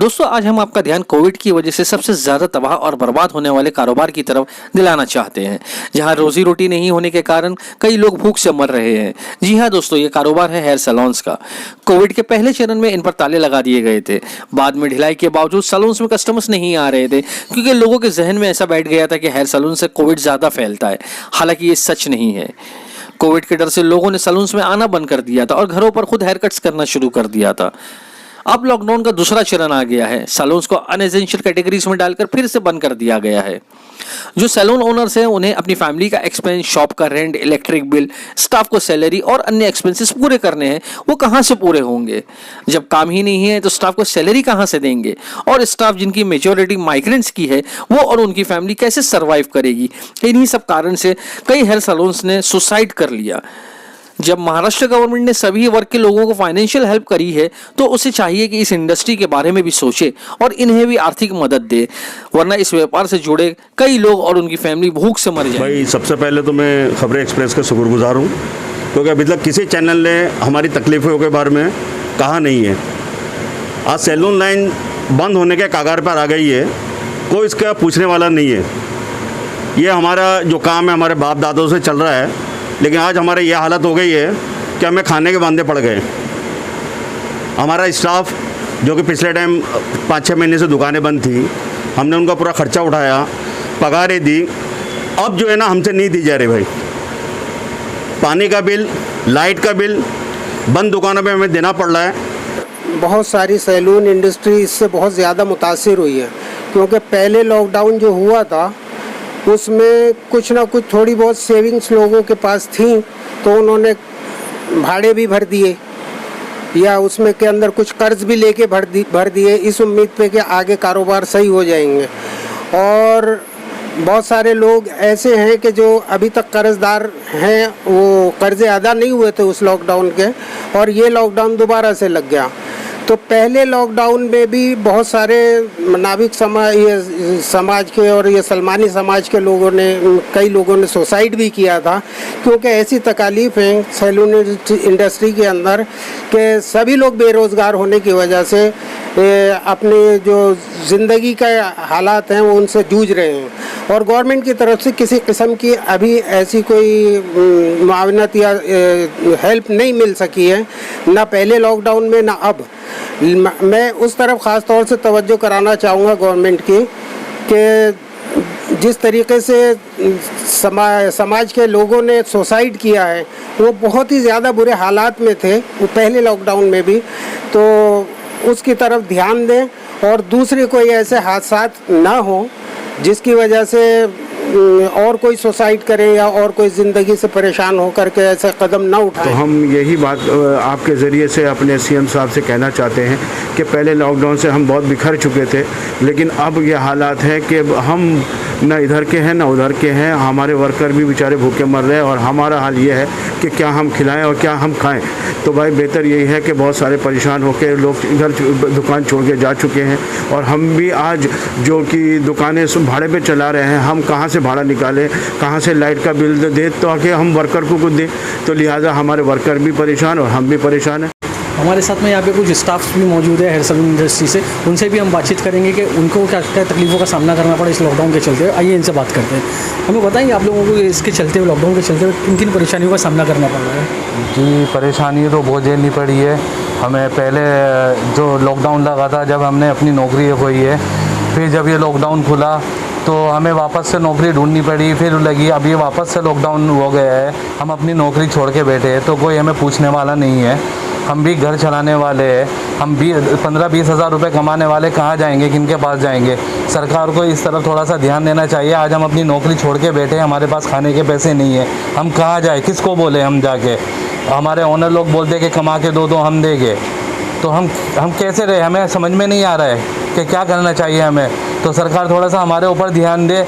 दोस्तों, आज हम आपका ध्यान कोविड की वजह से सबसे ज्यादा तबाह और बर्बाद होने वाले कारोबार की तरफ दिलाना चाहते हैं, जहां रोजी रोटी नहीं होने के कारण कई लोग भूख से मर रहे हैं। जी हां दोस्तों, ये कारोबार है हेयर सैलून्स का। कोविड के पहले चरण में इन पर ताले लगा दिए गए थे। बाद में ढिलाई के बावजूद सैलून्स में कस्टमर्स नहीं आ रहे थे, क्योंकि लोगों के जहन में ऐसा बैठ गया था कि हेयर सैलून से कोविड ज्यादा फैलता है। हालांकि ये सच नहीं है। कोविड के डर से लोगों ने सैलून्स में आना बंद कर दिया था और घरों पर खुद हेयर कट्स करना शुरू कर दिया था। अब लॉकडाउन का दूसरा चरण आ गया है। सैलून्स को अनएसेंशियल कैटेगरीज में डालकर फिर से बंद कर दिया गया है। जो सैलून ओनर्स हैं, उन्हें अपनी फैमिली का एक्सपेंस, शॉप का रेंट, इलेक्ट्रिक बिल, स्टाफ को सैलरी और अन्य एक्सपेंसेस पूरे करने हैं। वो कहां से पूरे होंगे? जब काम ही नहीं है तो स्टाफ को सैलरी कहां से देंगे? और स्टाफ जिनकी मेजॉरिटी माइग्रेंट्स की है, वो और उनकी फैमिली कैसे सर्वाइव करेगी? इन्हीं सब कारण से कई हेयर सैलून्स ने सुसाइड कर लिया। जब महाराष्ट्र गवर्नमेंट ने सभी वर्ग के लोगों को फाइनेंशियल हेल्प करी है, तो उसे चाहिए कि इस इंडस्ट्री के बारे में भी सोचे और इन्हें भी आर्थिक मदद दे, वरना इस व्यापार से जुड़े कई लोग और उनकी फैमिली भूख से मर जाएंगे। भाई, सबसे पहले तो मैं खबरें एक्सप्रेस का शुक्रगुजार हूँ, क्योंकि अभी तक किसी चैनल ने हमारी तकलीफ़ों के बारे में कहा नहीं है। आज सैलून लाइन बंद होने के कगार पर आ गई है, कोई इसका पूछने वाला नहीं है। ये हमारा जो काम है हमारे बाप दादों से चल रहा है, लेकिन आज हमारे ये हालत हो गई है कि हमें खाने के वांदे पड़ गए। हमारा स्टाफ जो कि पिछले टाइम 5-6 महीने से दुकानें बंद थी, हमने उनका पूरा खर्चा उठाया, पगारें दी। अब जो है ना, हमसे नहीं दी जा रही भाई। पानी का बिल, लाइट का बिल बंद दुकानों में हमें देना पड़ रहा है। बहुत सारी सैलून इंडस्ट्री इससे बहुत ज़्यादा मुतासिर हुई है, क्योंकि पहले लॉकडाउन जो हुआ था उसमें कुछ ना कुछ थोड़ी बहुत सेविंग्स लोगों के पास थी, तो उन्होंने भाड़े भी भर दिए या उसमें के अंदर कुछ कर्ज भी लेके भर दिए, इस उम्मीद पे कि आगे कारोबार सही हो जाएंगे। और बहुत सारे लोग ऐसे हैं कि जो अभी तक कर्जदार हैं, वो कर्जे अदा नहीं हुए थे उस लॉकडाउन के, और ये लॉकडाउन दोबारा से लग गया। तो पहले लॉकडाउन में भी बहुत सारे नाभिक समाज के और ये सलमानी समाज के कई लोगों ने सुसाइड भी किया था, क्योंकि ऐसी तकालीफ हैं सैलून इंडस्ट्री के अंदर कि सभी लोग बेरोज़गार होने की वजह से अपने जो ज़िंदगी का हालात हैं वो उनसे जूझ रहे हैं। और गवर्नमेंट की तरफ से किसी किस्म की अभी ऐसी कोई मुआवनत या हेल्प नहीं मिल सकी है, ना पहले लॉकडाउन में ना अब। मैं उस तरफ ख़ास तौर से तवज्जो कराना चाहूँगा गवर्नमेंट की कि जिस तरीके से समाज के लोगों ने सुसाइड किया है, वो बहुत ही ज़्यादा बुरे हालात में थे वो पहले लॉकडाउन में भी, तो उसकी तरफ ध्यान दें और दूसरे कोई ऐसे हादसात ना हो जिसकी वजह से और कोई सुसाइड करे या और कोई ज़िंदगी से परेशान होकर के ऐसे कदम ना उठाए। तो हम यही बात आपके ज़रिए से अपने सीएम साहब से कहना चाहते हैं कि पहले लॉकडाउन से हम बहुत बिखर चुके थे, लेकिन अब ये हालात है कि हम ना इधर के हैं ना उधर के हैं। हमारे वर्कर भी बेचारे भूखे मर रहे हैं और हमारा हाल ये है कि क्या हम खिलाएं और क्या हम खाएं। तो भाई, बेहतर यही है कि बहुत सारे परेशान होकर लोग इधर दुकान छोड़ के जा चुके हैं, और हम भी आज जो कि दुकानें भाड़े पे चला रहे हैं, हम कहाँ से भाड़ा निकालें, कहाँ से लाइट का बिल दे तो आके हम वर्कर को दें। तो लिहाजा हमारे वर्कर भी परेशान और हम भी परेशान हैं। हमारे साथ में यहाँ पे कुछ स्टाफ भी मौजूद है हेयर सैलून इंडस्ट्री से, उनसे भी हम बातचीत करेंगे कि उनको क्या क्या तकलीफ़ों का सामना करना पड़ा इस लॉकडाउन के चलते हुए। आइए इनसे बात करते हैं। हमें बताएंगे आप लोगों को इसके चलते हुए, लॉकडाउन के चलते हुए किन किन परेशानियों का सामना करना पड़ रहा है? जी, परेशानी तो बहुत झेलनी पड़ी है हमें। पहले जो लॉकडाउन लगा था, जब हमने अपनी नौकरी खोई है, फिर जब ये लॉकडाउन खुला तो हमें वापस से नौकरी ढूंढनी पड़ी, फिर लगी अब ये वापस से लॉकडाउन हो गया है, हम अपनी नौकरी छोड़ के बैठे हैं, तो कोई हमें पूछने वाला नहीं है। हम भी घर चलाने वाले हैं, हम भी 15-20 हज़ार रुपये कमाने वाले कहाँ जाएंगे, किनके पास जाएंगे? सरकार को इस तरफ थोड़ा सा ध्यान देना चाहिए। आज हम अपनी नौकरी छोड़ के बैठे हैं, हमारे पास खाने के पैसे नहीं है, हम कहाँ जाए, किसको बोले हम जाके? हमारे ओनर लोग बोलते कि कमा के दो हम देंगे, तो हम कैसे रहे? हमें समझ में नहीं आ रहा है कि क्या करना चाहिए हमें। तो सरकार थोड़ा सा हमारे ऊपर ध्यान दे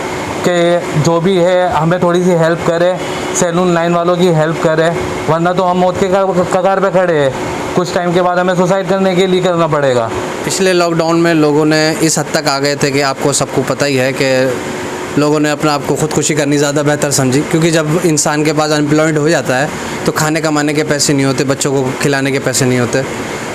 कि जो भी है हमें थोड़ी सी हेल्प करे, सैलून लाइन वालों की हेल्प करे, वरना तो हम मौत के कगार पे खड़े हैं। कुछ टाइम के बाद हमें सुसाइड करने के लिए करना पड़ेगा। पिछले लॉकडाउन में लोगों ने इस हद तक आ गए थे कि आपको सबको पता ही है कि लोगों ने अपना आपको खुदकुशी करनी ज़्यादा बेहतर समझी, क्योंकि जब इंसान के पास अनएम्प्लॉयड हो जाता है तो खाने कमाने के पैसे नहीं होते, बच्चों को खिलाने के पैसे नहीं होते,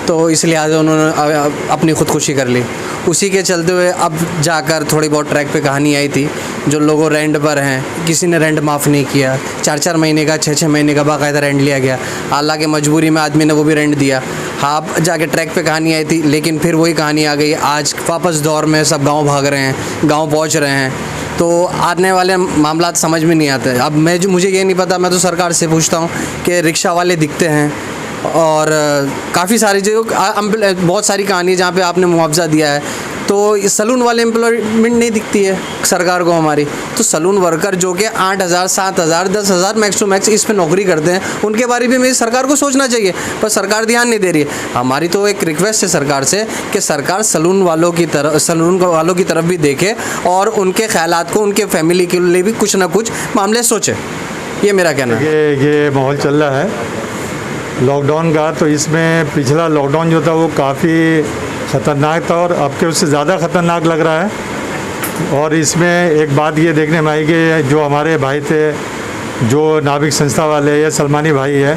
तो इस लिहाज से उन्होंने अपनी खुदकुशी कर ली। उसी के चलते हुए अब जाकर थोड़ी बहुत ट्रैक पे कहानी आई थी, जो लोगों रेंट पर हैं, किसी ने रेंट माफ़ नहीं किया, 4-4 महीने का 6-6 महीने का बाकायदा रेंट लिया गया। हालांकि मजबूरी में आदमी ने वो भी रेंट दिया। हाँ, अब जाके ट्रैक पे कहानी आई थी, लेकिन फिर वही कहानी आ गई। आज वापस दौर में सब गाँव भाग रहे हैं, गाँव पहुँच रहे हैं, तो आने वाले मामला समझ में नहीं आते। अब मुझे ये नहीं पता, मैं तो सरकार से पूछता हूँ कि रिक्शा वाले दिखते हैं और काफ़ी सारी जो बहुत सारी कहानी जहाँ पे आपने मुआवजा दिया है, तो सलून वाले एम्प्लॉयमेंट नहीं दिखती है सरकार को हमारी। तो सलून वर्कर जो कि 8,000, 7,000, 10,000 मैक्स टू मैक्स इस पे नौकरी करते हैं, उनके बारे में सरकार को सोचना चाहिए, पर सरकार ध्यान नहीं दे रही है। हमारी तो एक रिक्वेस्ट है सरकार से कि सरकार सलून वालों की तरफ भी देखे और उनके ख्यालात को, उनके फैमिली के लिए भी कुछ ना कुछ मामले सोचे। ये मेरा कहना है। ये माहौल चल रहा है लॉकडाउन का, तो इसमें पिछला लॉकडाउन जो था वो काफ़ी ख़तरनाक था और अब के उससे ज़्यादा ख़तरनाक लग रहा है। और इसमें एक बात ये देखने में आई कि जो हमारे भाई थे, जो नाविक संस्था वाले, ये सलमानी भाई है,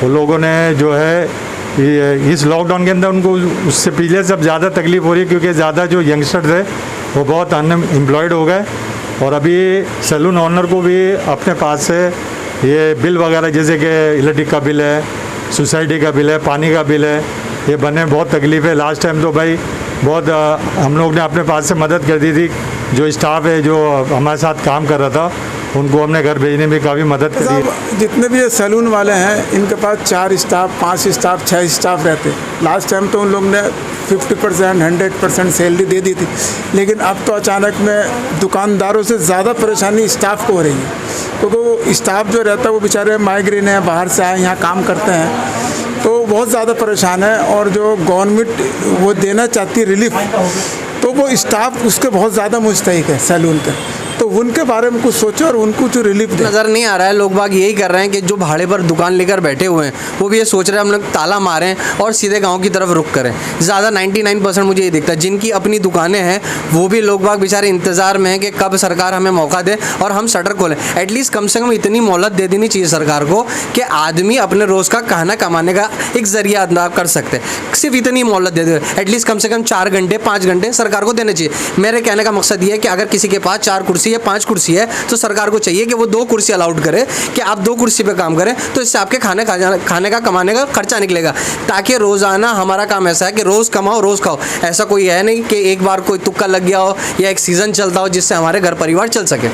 वो लोगों ने जो है इस लॉकडाउन के अंदर उनको उससे पहले सब ज़्यादा तकलीफ़ हो रही है, क्योंकि ज़्यादा जो यंगस्टर थे वो बहुत अनएम्प्लॉयड हो गए। और अभी सैलून ओनर को भी अपने पास से ये बिल वगैरह, जैसे कि इलेक्ट्रिक का बिल है, सोसाइटी का बिल है, पानी का बिल है, ये बनने में बहुत तकलीफ़ है। लास्ट टाइम तो भाई बहुत हम लोग ने अपने पास से मदद कर दी थी। जो स्टाफ है जो हमारे साथ काम कर रहा था, उनको हमने घर भेजने में काफ़ी मदद करी। जितने भी ये सैलून वाले हैं, इनके पास 4 स्टाफ, 5 स्टाफ, 6 स्टाफ रहते। लास्ट टाइम तो उन लोग ने 50%, 100% सैलरी दे दी थी, लेकिन अब तो अचानक में दुकानदारों से ज़्यादा परेशानी स्टाफ को हो रही है, क्योंकि वो स्टाफ जो रहता है वो बेचारे माइग्रेन है, बाहर से आए यहाँ काम करते हैं, तो बहुत ज़्यादा परेशान है। और जो गवर्नमेंट वो देना चाहती है रिलीफ, तो वो स्टाफ उसके बहुत ज़्यादा मुस्तहिक है सैलून के, तो उनके बारे में कुछ सोचो और उनको जो रिलीफ नज़र नहीं आ रहा है। लोग बाग यही कर रहे हैं कि जो भाड़े पर दुकान लेकर बैठे हुए हैं वो भी ये सोच रहे हैं हम लोग ताला मारें और सीधे गांव की तरफ रुख करें। ज़्यादा 99% मुझे ये दिखता है जिनकी अपनी दुकानें हैं वो भी लोग बाग बेचारे इंतज़ार में हैं कि कब सरकार हमें मौका दे और हम शटर खोलें। एटलीस्ट कम से कम इतनी मोहलत दे देनी चाहिए सरकार को कि आदमी अपने रोज़ का खाना कमाने का एक ज़रिया अदा कर सकते हैं। सिर्फ इतनी मोहलत दे दे, एटलीस्ट कम से कम 4 घंटे 5 घंटे सरकार को देने चाहिए। मेरे कहने का मकसद ये है कि अगर किसी के पास 4 कुर्सी या 5 कुर्सी है तो सरकार को चाहिए कि वो 2 कुर्सी अलाउड करे कि आप 2 कुर्सी पे काम करें, तो इससे आपके खाने का कमाने का खर्चा निकलेगा। ताकि रोज़ाना हमारा काम ऐसा है कि रोज़ कमाओ रोज़ खाओ। ऐसा कोई है नहीं कि एक बार कोई तुक्का लग गया हो या एक सीज़न चलता हो जिससे हमारे घर परिवार चल सके।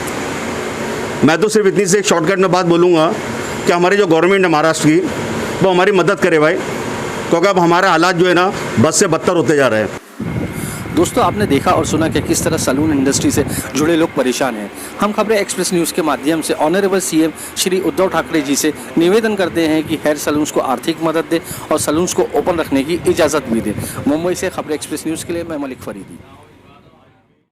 मैं तो सिर्फ इतनी से एक शॉर्टकट में बात बोलूँगा कि हमारी जो गवर्नमेंट है महाराष्ट्र की, वो हमारी मदद करे भाई, क्योंकि अब हमारे हालात जो है ना बद से बदतर होते जा रहे हैं। दोस्तों, आपने देखा और सुना कि किस तरह सलून इंडस्ट्री से जुड़े लोग परेशान हैं। हम खबरें एक्सप्रेस न्यूज़ के माध्यम से ऑनरेबल सीएम श्री उद्धव ठाकरे जी से निवेदन करते हैं कि हेयर सलून्स को आर्थिक मदद दे और सलून्स को ओपन रखने की इजाज़त भी दे। मुंबई से खबरें एक्सप्रेस न्यूज़ के लिए मैं मलिक फरीदी।